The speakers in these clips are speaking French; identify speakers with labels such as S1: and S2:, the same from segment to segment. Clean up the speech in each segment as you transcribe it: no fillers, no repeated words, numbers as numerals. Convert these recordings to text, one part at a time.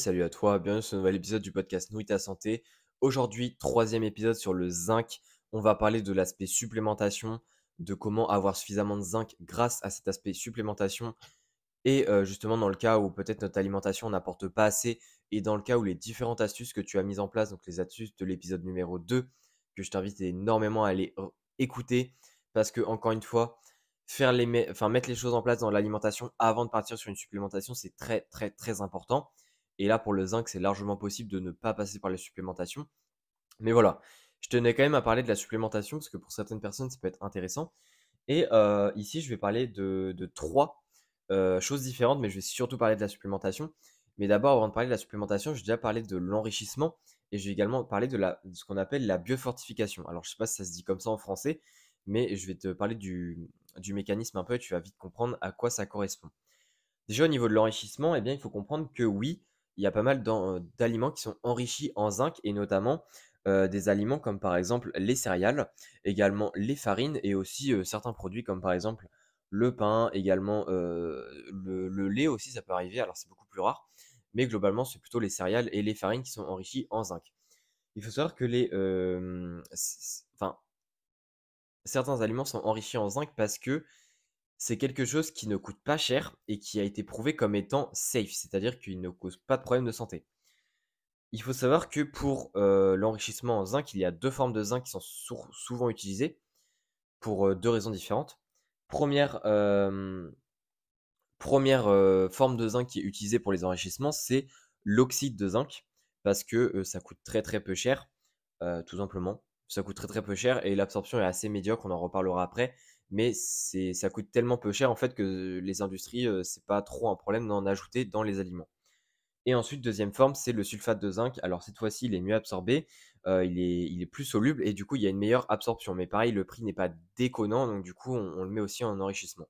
S1: Salut à toi, bienvenue sur ce nouvel épisode du podcast Nourris ta santé. Aujourd'hui, troisième épisode sur le zinc. On va parler de l'aspect supplémentation, de comment avoir suffisamment de zinc grâce à cet aspect supplémentation et justement dans le cas où peut-être notre alimentation n'apporte pas assez et dans le cas où les différentes astuces que tu as mises en place, donc les astuces de l'épisode numéro 2, que je t'invite énormément à aller écouter parce que encore une fois, mettre les choses en place dans l'alimentation avant de partir sur une supplémentation, c'est très très très important. Et là, pour le zinc, c'est largement possible de ne pas passer par la supplémentation. Mais voilà, je tenais quand même à parler de la supplémentation parce que pour certaines personnes, ça peut être intéressant. Et ici, je vais parler de trois choses différentes, mais je vais surtout parler de la supplémentation. Mais d'abord, avant de parler de la supplémentation, j'ai déjà parlé de l'enrichissement et je vais également parler de ce qu'on appelle la biofortification. Alors, je ne sais pas si ça se dit comme ça en français, mais je vais te parler du mécanisme un peu et tu vas vite comprendre à quoi ça correspond. Déjà, au niveau de l'enrichissement, eh bien, il faut comprendre que oui, il y a pas mal d'aliments qui sont enrichis en zinc et notamment des aliments comme par exemple les céréales, également les farines et aussi certains produits comme par exemple le pain, également le lait aussi, ça peut arriver, alors c'est beaucoup plus rare, mais globalement, c'est plutôt les céréales et les farines qui sont enrichis en zinc. Il faut savoir que certains aliments sont enrichis en zinc parce que c'est quelque chose qui ne coûte pas cher et qui a été prouvé comme étant safe, c'est-à-dire qu'il ne cause pas de problème de santé. Il faut savoir que pour l'enrichissement en zinc, il y a deux formes de zinc qui sont souvent utilisées pour deux raisons différentes. Première, première forme de zinc qui est utilisée pour les enrichissements, c'est l'oxyde de zinc, parce que ça coûte très très peu cher, tout simplement. Ça coûte très très peu cher et l'absorption est assez médiocre, on en reparlera après. Mais ça coûte tellement peu cher en fait que les industries, c'est pas trop un problème d'en ajouter dans les aliments. Et ensuite, deuxième forme, c'est le sulfate de zinc. Alors cette fois-ci, il est mieux absorbé, il est plus soluble et du coup, il y a une meilleure absorption. Mais pareil, le prix n'est pas déconnant, donc du coup, on le met aussi en enrichissement.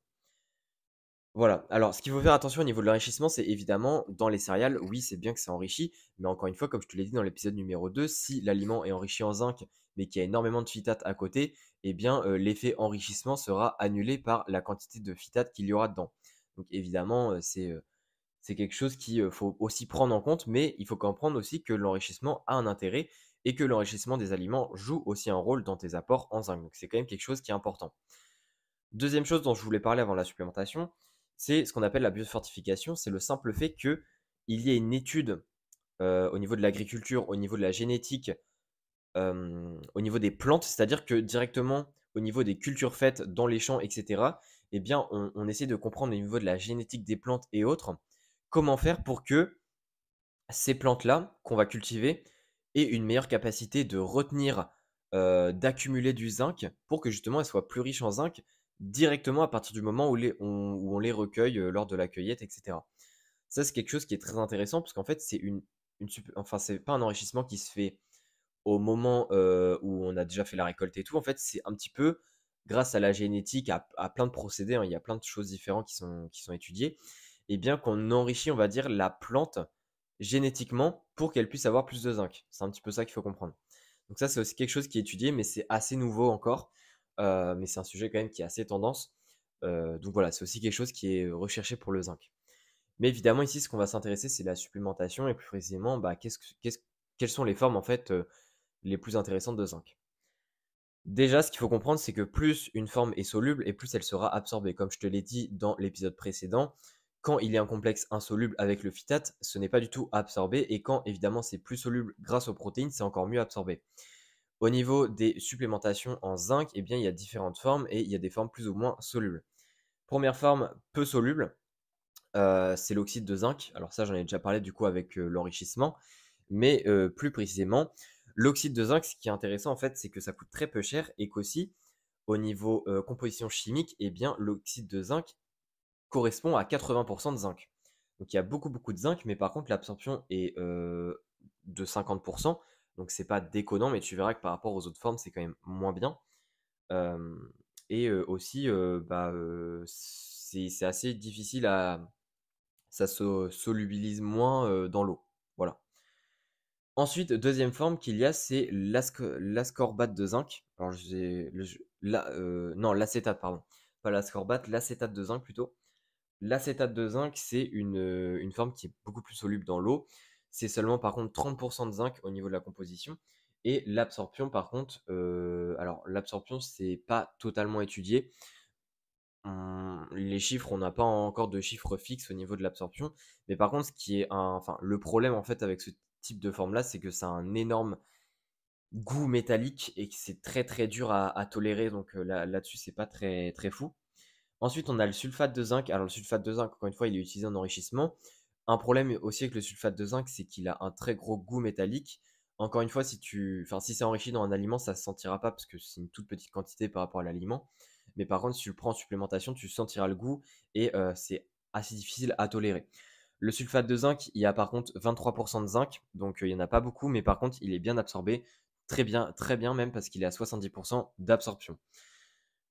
S1: Voilà. Alors, ce qu'il faut faire attention au niveau de l'enrichissement, c'est évidemment dans les céréales, oui, c'est bien que c'est enrichi, mais encore une fois, comme je te l'ai dit dans l'épisode numéro 2, si l'aliment est enrichi en zinc, mais qu'il y a énormément de phytate à côté, eh bien, l'effet enrichissement sera annulé par la quantité de phytate qu'il y aura dedans. Donc, évidemment, c'est quelque chose qu'il faut aussi prendre en compte, mais il faut comprendre aussi que l'enrichissement a un intérêt et que l'enrichissement des aliments joue aussi un rôle dans tes apports en zinc. Donc, c'est quand même quelque chose qui est important. Deuxième chose dont je voulais parler avant la supplémentation, c'est ce qu'on appelle la biofortification. C'est le simple fait qu'il y ait une étude au niveau de l'agriculture, au niveau de la génétique, au niveau des plantes, c'est-à-dire que directement au niveau des cultures faites dans les champs, etc., eh bien, on essaie de comprendre au niveau de la génétique des plantes et autres, comment faire pour que ces plantes-là qu'on va cultiver aient une meilleure capacité de retenir, d'accumuler du zinc pour que justement elles soient plus riches en zinc directement à partir du moment où on les recueille lors de la cueillette, etc. Ça, c'est quelque chose qui est très intéressant parce qu'en fait, c'est pas un enrichissement qui se fait au moment où on a déjà fait la récolte et tout. En fait, c'est un petit peu grâce à la génétique, à plein de procédés, hein, il y a plein de choses différentes qui sont étudiées, et bien qu'on enrichit, on va dire, la plante génétiquement pour qu'elle puisse avoir plus de zinc. C'est un petit peu ça qu'il faut comprendre. Donc ça, c'est aussi quelque chose qui est étudié, mais c'est assez nouveau encore. Mais c'est un sujet quand même qui est assez tendance. Donc voilà, c'est aussi quelque chose qui est recherché pour le zinc. Mais évidemment, ici, ce qu'on va s'intéresser, c'est la supplémentation et plus précisément, bah, quelles sont les formes en fait les plus intéressantes de zinc. Déjà, ce qu'il faut comprendre, c'est que plus une forme est soluble et plus elle sera absorbée. Comme je te l'ai dit dans l'épisode précédent, quand il y a un complexe insoluble avec le phytate, ce n'est pas du tout absorbé. Et quand évidemment c'est plus soluble grâce aux protéines, c'est encore mieux absorbé. Au niveau des supplémentations en zinc, eh bien, il y a différentes formes et il y a des formes plus ou moins solubles. Première forme peu soluble, c'est l'oxyde de zinc. Alors ça, j'en ai déjà parlé du coup avec l'enrichissement. Mais plus précisément, l'oxyde de zinc, ce qui est intéressant en fait, c'est que ça coûte très peu cher et qu'aussi, au niveau composition chimique, eh bien, l'oxyde de zinc correspond à 80% de zinc. Donc il y a beaucoup beaucoup de zinc, mais par contre l'absorption est de 50%. Donc c'est pas déconnant, mais tu verras que par rapport aux autres formes, c'est quand même moins bien. Euh, et aussi, c'est assez difficile ça se solubilise moins dans l'eau. Voilà. Ensuite, deuxième forme qu'il y a, c'est l'ascorbate de zinc. Alors, non, l'acétate, pardon. Pas l'ascorbate, l'acétate de zinc plutôt. L'acétate de zinc, c'est une forme qui est beaucoup plus soluble dans l'eau. c'est seulement par contre 30 de zinc au niveau de la composition. Et l'absorption, par contre, alors l'absorption, c'est pas totalement étudié. Les chiffres, on n'a pas encore de chiffres fixes au niveau de l'absorption. Mais par contre, enfin, le problème en fait avec ce type de forme-là, c'est que ça a un énorme goût métallique et que c'est très très dur à tolérer. Donc là-dessus, c'est pas très très fou. Ensuite, on a le sulfate de zinc. Alors, le sulfate de zinc, encore une fois, il est utilisé en enrichissement. Un problème aussi avec le sulfate de zinc, c'est qu'il a un très gros goût métallique. Encore une fois, si c'est enrichi dans un aliment, ça ne se sentira pas parce que c'est une toute petite quantité par rapport à l'aliment. Mais par contre, si tu le prends en supplémentation, tu sentiras le goût et c'est assez difficile à tolérer. Le sulfate de zinc, il y a par contre 23 de zinc, donc il n'y en a pas beaucoup, mais par contre, il est bien absorbé, très bien même parce qu'il est à 70 d'absorption.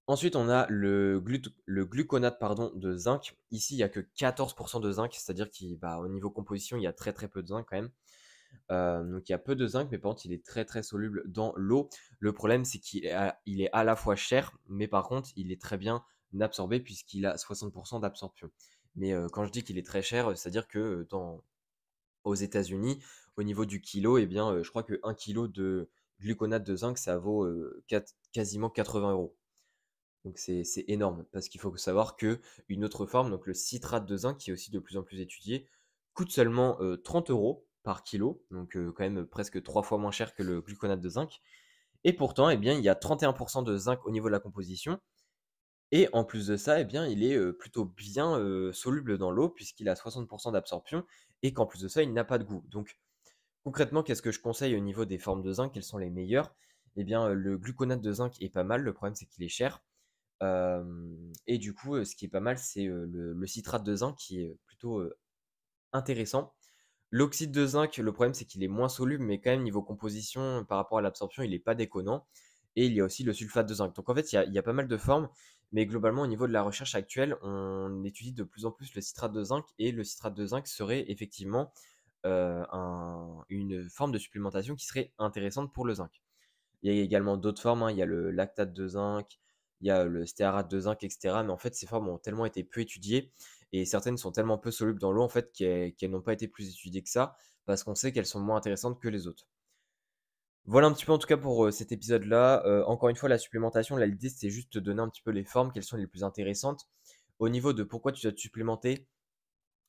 S1: Ensuite, on a le gluconate pardon, de zinc. Ici, il n'y a que 14 de zinc, c'est-à-dire qu'au niveau composition, il y a très très peu de zinc quand même. Donc il y a peu de zinc, mais par contre, il est très très soluble dans l'eau. Le problème, c'est il est à la fois cher, mais par contre, il est très bien absorbé puisqu'il a 60 d'absorption. Mais quand je dis qu'il est très cher, c'est-à-dire que aux États-Unis, au niveau du kilo, eh bien, je crois que 1 kilo de gluconate de zinc, ça vaut quasiment 80 euros. Donc c'est énorme parce qu'il faut savoir que une autre forme, donc le citrate de zinc, qui est aussi de plus en plus étudié, coûte seulement 30 euros par kilo, donc quand même presque 3 fois moins cher que le gluconate de zinc. Et pourtant, eh bien, il y a 31 de zinc au niveau de la composition. Et en plus de ça, eh bien, il est plutôt bien soluble dans l'eau puisqu'il a 60 d'absorption et qu'en plus de ça, il n'a pas de goût. Donc concrètement, qu'est-ce que je conseille au niveau des formes de zinc? Quelles sont les meilleures? Eh bien, le gluconate de zinc est pas mal. Le problème, c'est qu'il est cher. Et du coup, ce qui est pas mal, c'est le citrate de zinc qui est plutôt intéressant. L'oxyde de zinc, le problème, c'est qu'il est moins soluble, mais quand même, niveau composition, par rapport à l'absorption, il n'est pas déconnant. Et il y a aussi le sulfate de zinc. Donc en fait, il y a pas mal de formes, mais globalement, au niveau de la recherche actuelle, on étudie de plus en plus le citrate de zinc, et le citrate de zinc serait effectivement une forme de supplémentation qui serait intéressante pour le zinc. Il y a également d'autres formes, hein. Il y a le lactate de zinc, il y a le stéarate de zinc, etc. Mais en fait, ces formes ont tellement été peu étudiées et certaines sont tellement peu solubles dans l'eau en fait qu'elles n'ont pas été plus étudiées que ça parce qu'on sait qu'elles sont moins intéressantes que les autres. Voilà un petit peu en tout cas pour cet épisode-là. Encore une fois, la supplémentation, là, l'idée c'était juste de te donner un petit peu les formes, quelles sont les plus intéressantes. Au niveau de pourquoi tu dois te supplémenter,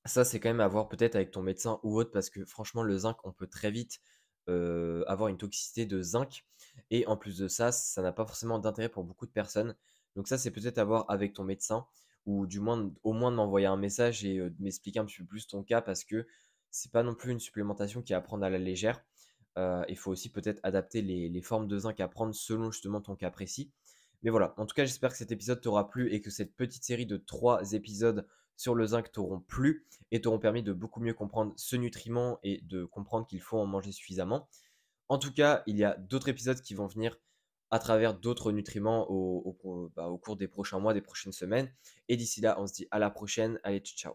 S1: ça, c'est quand même à voir peut-être avec ton médecin ou autre, parce que franchement, le zinc, on peut très vite avoir une toxicité de zinc. Et en plus de ça, ça n'a pas forcément d'intérêt pour beaucoup de personnes. Donc ça, c'est peut-être à voir avec ton médecin, ou du moins, au moins de m'envoyer un message et de m'expliquer un petit peu plus ton cas, parce que c'est pas non plus une supplémentation qui est à prendre à la légère. Il faut aussi peut-être adapter les formes de zinc à prendre selon justement ton cas précis. Mais voilà, en tout cas, j'espère que cet épisode t'aura plu et que cette petite série de 3 épisodes sur le zinc t'auront plu et t'auront permis de beaucoup mieux comprendre ce nutriment et de comprendre qu'il faut en manger suffisamment. En tout cas, il y a d'autres épisodes qui vont venir à travers d'autres nutriments au cours des prochains mois, des prochaines semaines. Et d'ici là, on se dit à la prochaine. Allez, ciao.